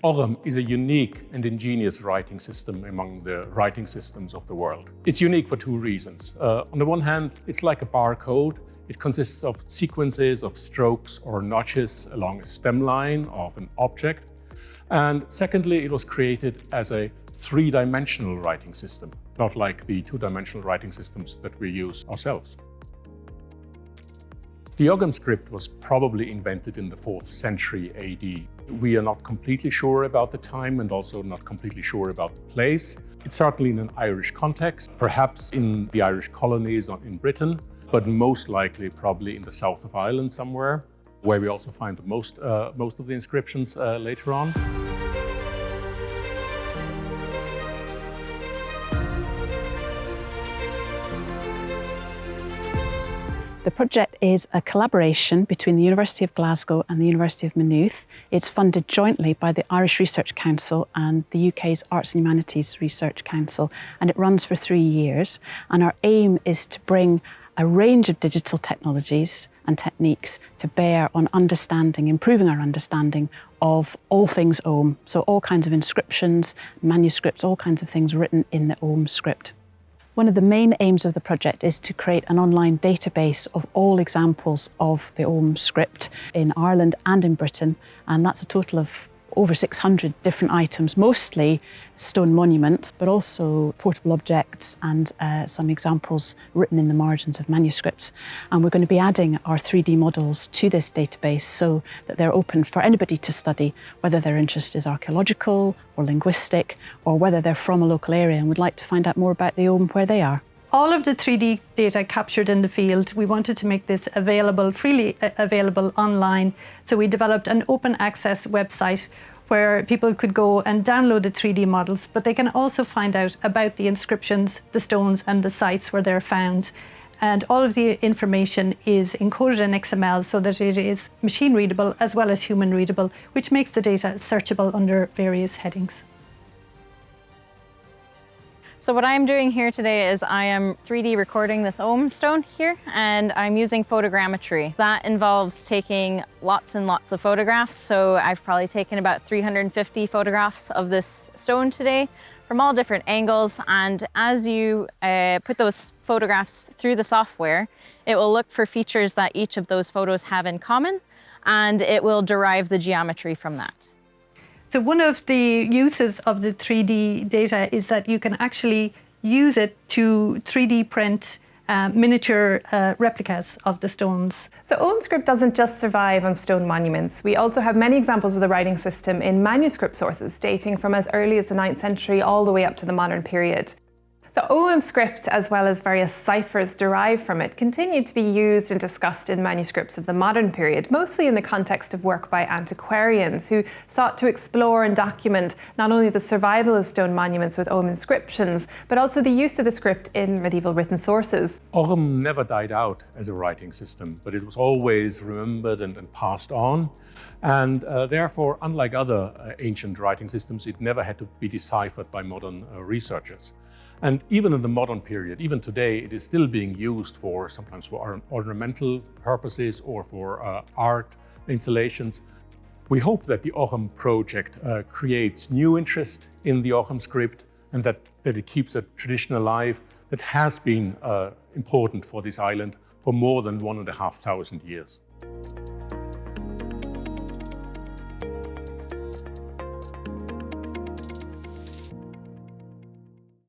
Ogham is a unique and ingenious writing system among the writing systems of the world. It's unique for two reasons. On the one hand, it's like a barcode. It consists of sequences of strokes or notches along a stem line of an object. And secondly, it was created as a three-dimensional writing system, not like the two-dimensional writing systems that we use ourselves. The Ogham script was probably invented in the 4th century AD. We are not completely sure about the time and also not completely sure about the place. It's certainly in an Irish context, perhaps in the Irish colonies or in Britain, but most likely probably in the south of Ireland somewhere, where we also find most of the inscriptions later on. The project is a collaboration between the University of Glasgow and the University of Maynooth. It's funded jointly by the Irish Research Council and the UK's Arts and Humanities Research Council, and it runs for 3 years. And our aim is to bring a range of digital technologies and techniques to bear on understanding, improving our understanding of all things Ogham. So all kinds of inscriptions, manuscripts, all kinds of things written in the Ogham script. One of the main aims of the project is to create an online database of all examples of the Ogham script in Ireland and in Britain, and that's a total of over 600 different items, mostly stone monuments, but also portable objects and some examples written in the margins of manuscripts. And we're going to be adding our 3D models to this database so that they're open for anybody to study, whether their interest is archaeological or linguistic, or whether they're from a local area and would like to find out more about the Ogham where they are. All of the 3D data captured in the field, we wanted to make this available, freely available online. So we developed an open access website where people could go and download the 3D models, but they can also find out about the inscriptions, the stones and the sites where they're found. And all of the information is encoded in XML so that it is machine readable as well as human readable, which makes the data searchable under various headings. So what I'm doing here today is I am 3D recording this Ogham stone here, and I'm using photogrammetry. That involves taking lots and lots of photographs. So I've probably taken about 350 photographs of this stone today from all different angles. And as you put those photographs through the software, it will look for features that each of those photos have in common, and it will derive the geometry from that. So one of the uses of the 3D data is that you can actually use it to 3D print miniature replicas of the stones. So Ogham script doesn't just survive on stone monuments. We also have many examples of the writing system in manuscript sources dating from as early as the 9th century all the way up to the modern period. So Ogham script, as well as various ciphers derived from it, continued to be used and discussed in manuscripts of the modern period, mostly in the context of work by antiquarians who sought to explore and document not only the survival of stone monuments with Ogham inscriptions, but also the use of the script in medieval written sources. Ogham never died out as a writing system, but it was always remembered and passed on. And therefore, unlike other ancient writing systems, it never had to be deciphered by modern researchers. And even in the modern period, even today, it is still being used for sometimes for ornamental purposes or for art installations. We hope that the Ogham project creates new interest in the Ogham script and that it keeps a tradition alive that has been important for this island for more than 1,500 years.